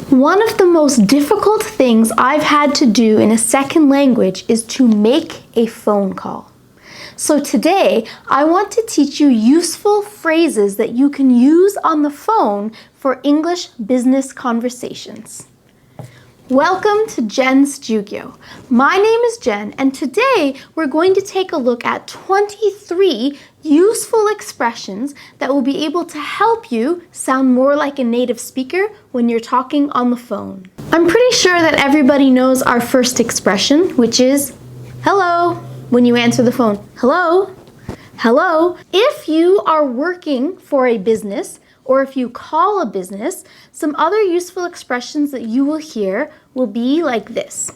One of the most difficult things I've had to do in a second language is to make a phone call. So today, I want to teach you useful phrases that you can use on the phone for English business conversations. Welcome to Jen's Jugyo. My name is Jen, and today we're going to take a look at 23 useful expressions that will be able to help you sound more like a native speaker when you're talking on the phone. I'm pretty sure that everybody knows our first expression, which is hello, when you answer the phone. Hello, hello. If you are working for a business, or if you call a business, some other useful expressions that you will hear will be like this.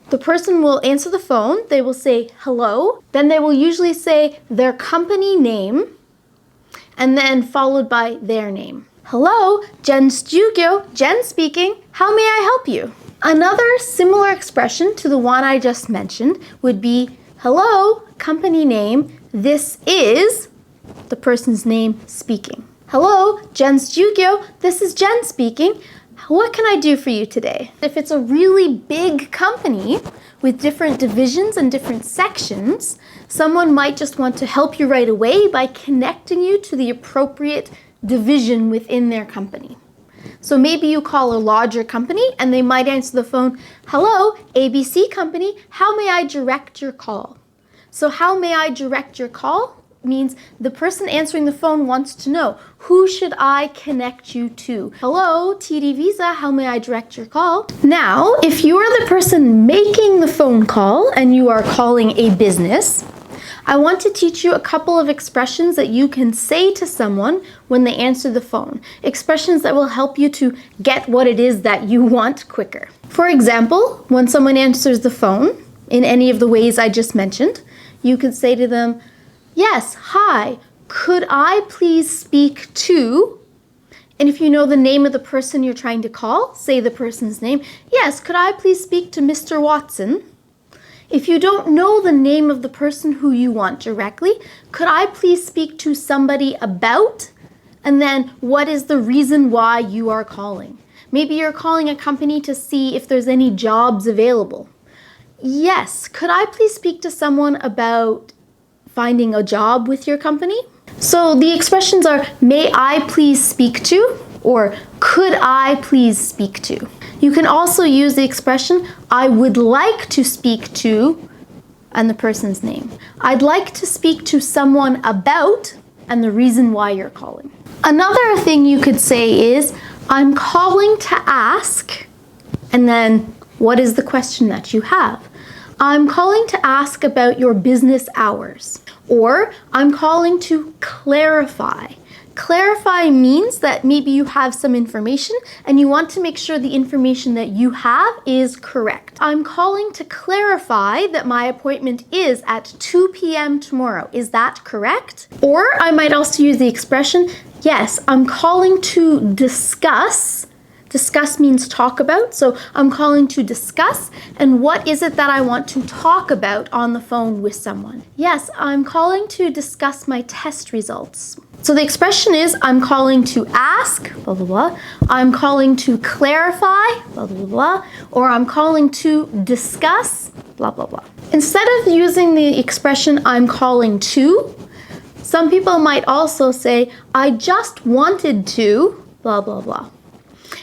The person will answer the phone, they will say hello, then they will usually say their company name, and then followed by their name. Hello, Jen's Jugyo, Jen speaking, how may I help you? Another similar expression to the one I just mentioned would be hello, company name, this is the person's name speaking. Hello, Jen's Jugyo, this is Jen speaking. What can I do for you today? If it's a really big company with different divisions and different sections, someone might just want to help you right away by connecting you to the appropriate division within their company. So maybe you call a larger company and they might answer the phone, hello, ABC company, how may I direct your call? So how may I direct your call means the person answering the phone wants to know, who should I connect you to? Hello, TD Visa, how may I direct your call? Now, if you are the person making the phone call and you are calling a business, I want to teach you a couple of expressions that you can say to someone when they answer the phone. Expressions that will help you to get what it is that you want quicker. For example, when someone answers the phone, in any of the ways I just mentioned, you could say to them, yes, hi, could I please speak to, and if you know the name of the person you're trying to call, say the person's name. Yes, could I please speak to Mr. Watson? If you don't know the name of the person who you want directly, could I please speak to somebody about, and then what is the reason why you are calling? Maybe you're calling a company to see if there's any jobs available. Yes, could I please speak to someone about finding a job with your company? So the expressions are, may I please speak to, or could I please speak to. You can also use the expression, I would like to speak to, and the person's name. I'd like to speak to someone about, and the reason why you're calling. Another thing you could say is, I'm calling to ask, and then what is the question that you have? I'm calling to ask about your business hours, or I'm calling to clarify. Clarify means that maybe you have some information and you want to make sure the information that you have is correct. I'm calling to clarify that my appointment is at 2 p.m. tomorrow. Is that correct? Or I might also use the expression, yes, I'm calling to discuss. Discuss means talk about, so I'm calling to discuss, and what is it that I want to talk about on the phone with someone? Yes, I'm calling to discuss my test results. So the expression is, I'm calling to ask, blah, blah, blah, I'm calling to clarify, blah, blah, blah, or I'm calling to discuss, blah, blah, blah. Instead of using the expression, I'm calling to, some people might also say, I just wanted to, blah, blah, blah.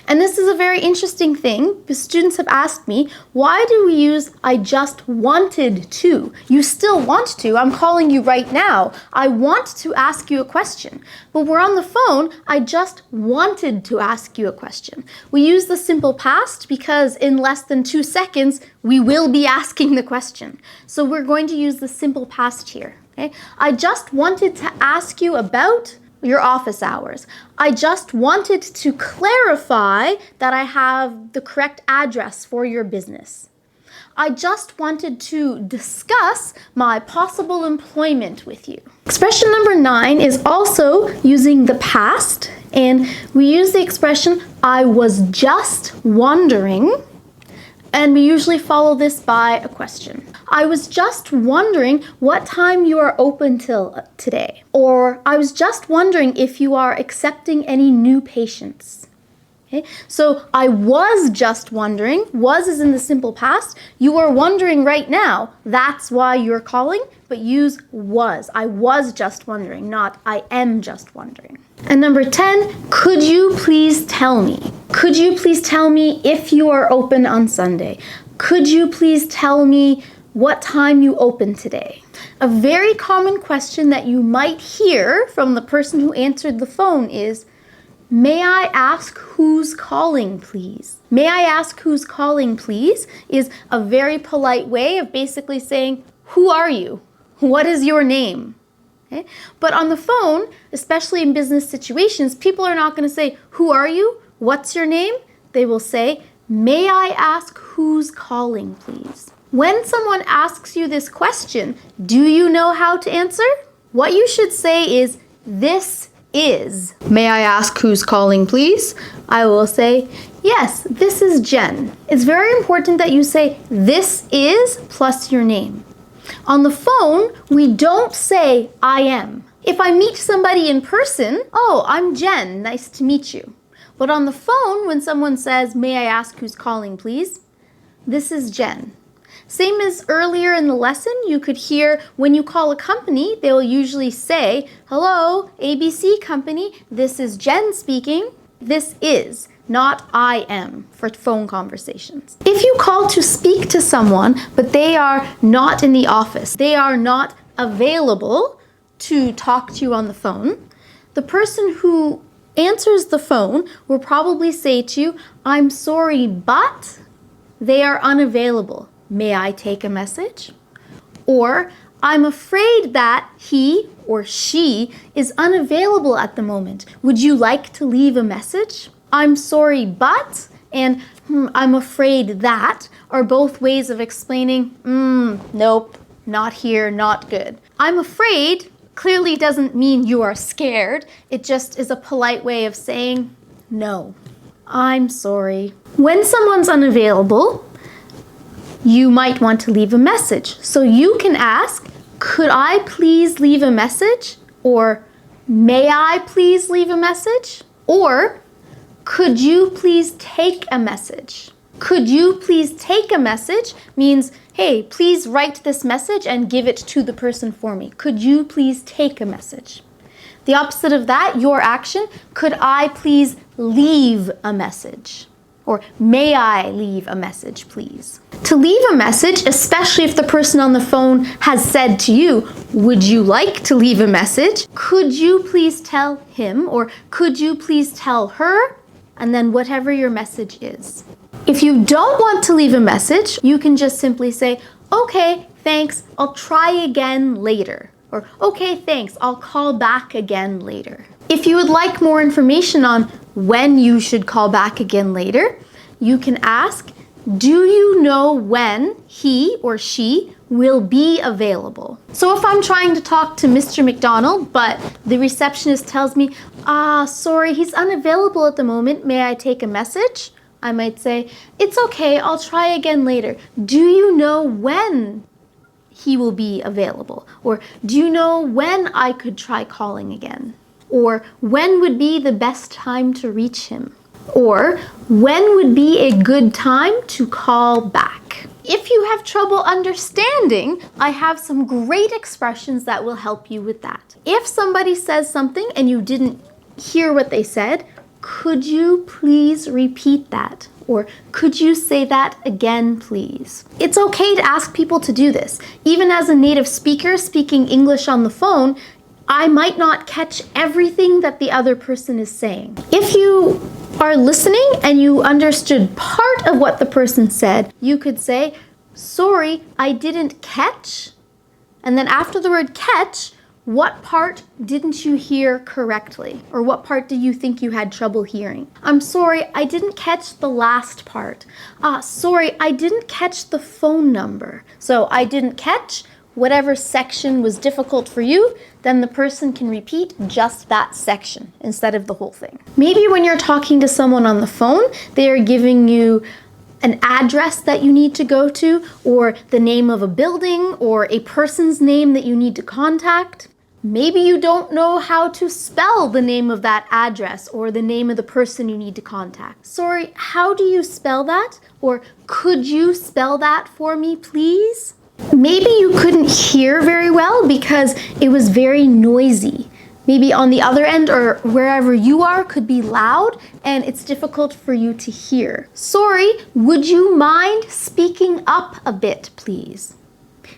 And this is a very interesting thing, because students have asked me, why do we use I just wanted to? You still want to. I'm calling you right now. I want to ask you a question. But we're on the phone. I just wanted to ask you a question. We use the simple past because in less than 2 seconds, we will be asking the question. So we're going to use the simple past here. Okay? I just wanted to ask you about your office hours. I just wanted to clarify that I have the correct address for your business. I just wanted to discuss my possible employment with you. Expression number 9 is also using the past, and we use the expression, I was just wondering, and we usually follow this by a question. I was just wondering what time you are open till today. Or I was just wondering if you are accepting any new patients. Okay? So I was just wondering. Was is in the simple past. You are wondering right now. That's why you're calling, but use was. I was just wondering, not I am just wondering. And number 10, could you please tell me? Could you please tell me if you are open on Sunday? Could you please tell me what time you open today? A very common question that you might hear from the person who answered the phone is, may I ask who's calling, please? May I ask who's calling, please? Is a very polite way of basically saying, who are you? What is your name? Okay? But on the phone, especially in business situations, people are not going to say, who are you? What's your name? They will say, may I ask who's calling, please? When someone asks you this question, do you know how to answer? What you should say is, this is. May I ask who's calling, please? I will say, yes, this is Jen. It's very important that you say, this is plus your name. On the phone, we don't say, I am. If I meet somebody in person, oh, I'm Jen, nice to meet you. But on the phone, when someone says, may I ask who's calling, please? This is Jen. Same as earlier in the lesson, you could hear when you call a company, they will usually say, hello, ABC company, this is Jen speaking. This is, not I am, for phone conversations. If you call to speak to someone, but they are not in the office, they are not available to talk to you on the phone, the person who answers the phone will probably say to you, I'm sorry, but they are unavailable. May I take a message? Or, I'm afraid that he or she is unavailable at the moment. Would you like to leave a message? I'm sorry, but, and I'm afraid that are both ways of explaining, nope, not here, not good. I'm afraid clearly doesn't mean you are scared. It just is a polite way of saying no. I'm sorry. When someone's unavailable, you might want to leave a message. So you can ask, could I please leave a message? Or may I please leave a message? Or could you please take a message? Could you please take a message means, hey, please write this message and give it to the person for me. Could you please take a message? The opposite of that, your action, could I please leave a message? Or may I leave a message, please? To leave a message, especially if the person on the phone has said to you, would you like to leave a message? Could you please tell him, or could you please tell her? And then whatever your message is. If you don't want to leave a message, you can just simply say, okay, thanks, I'll try again later. Or, okay, thanks, I'll call back again later. If you would like more information on when you should call back again later, you can ask, do you know when he or she will be available? So if I'm trying to talk to Mr. McDonald, but the receptionist tells me, sorry, he's unavailable at the moment, may I take a message? I might say, it's okay, I'll try again later. Do you know when he will be available? Or do you know when I could try calling again? Or when would be the best time to reach him? Or when would be a good time to call back? If you have trouble understanding, I have some great expressions that will help you with that. If somebody says something and you didn't hear what they said, could you please repeat that? Or could you say that again, please? It's okay to ask people to do this. Even as a native speaker speaking English on the phone, I might not catch everything that the other person is saying. If you are listening and you understood part of what the person said, you could say, sorry, I didn't catch. And then after the word catch, what part didn't you hear correctly? Or what part do you think you had trouble hearing? I'm sorry, I didn't catch the last part. Sorry, I didn't catch the phone number. So I didn't catch whatever section was difficult for you, then the person can repeat just that section instead of the whole thing. Maybe when you're talking to someone on the phone, they are giving you an address that you need to go to, or the name of a building, or a person's name that you need to contact. maybe you don't know how to spell the name of that address or the name of the person you need to contact. Sorry, how do you spell that? Or could you spell that for me, please? Maybe you couldn't hear very well because it was very noisy. Maybe on the other end or wherever you are could be loud and it's difficult for you to hear. Sorry, would you mind speaking up a bit, please?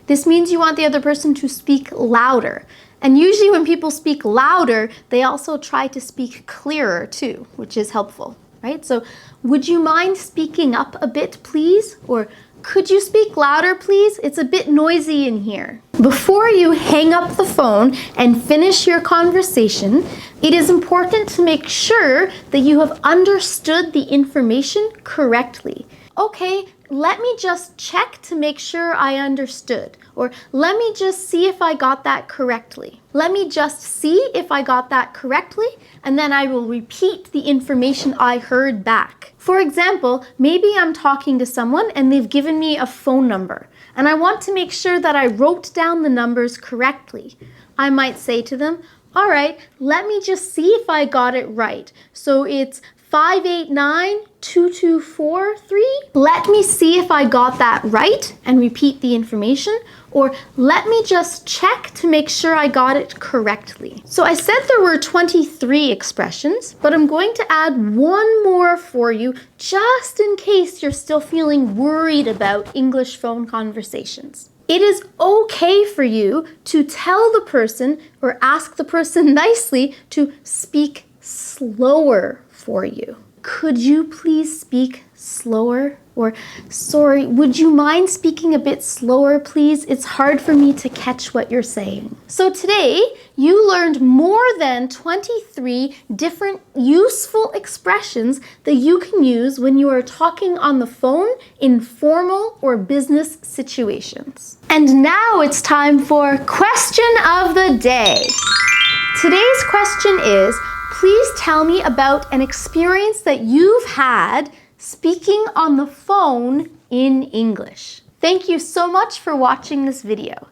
This means you want the other person to speak louder. And usually when people speak louder, they also try to speak clearer too, which is helpful, right? So, would you mind speaking up a bit, please? Or could you speak louder, please? It's a bit noisy in here. Before you hang up the phone and finish your conversation, it is important to make sure that you have understood the information correctly. Okay, let me just check to make sure I understood. Or let me just see if I got that correctly. Let me just see if I got that correctly, and then I will repeat the information I heard back. For example, maybe I'm talking to someone and they've given me a phone number, and I want to make sure that I wrote down the numbers correctly. I might say to them, all right, let me just see if I got it right. So it's 589-2243. Let me see if I got that right and repeat the information, or let me just check to make sure I got it correctly. So I said there were 23 expressions, but I'm going to add one more for you just in case you're still feeling worried about English phone conversations. It is okay for you to tell the person or ask the person nicely to speak slower for you. Could you please speak slower? Or, sorry, would you mind speaking a bit slower, please? It's hard for me to catch what you're saying. So today, you learned more than 23 different useful expressions that you can use when you are talking on the phone in formal or business situations. And now it's time for question of the day. Today's question is, please tell me about an experience that you've had speaking on the phone in English. Thank you so much for watching this video.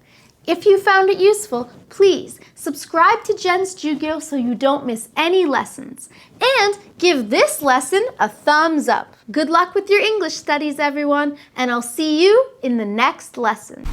If you found it useful, please subscribe to Jen's Jugyo so you don't miss any lessons. And give this lesson a thumbs up. Good luck with your English studies, everyone, and I'll see you in the next lesson.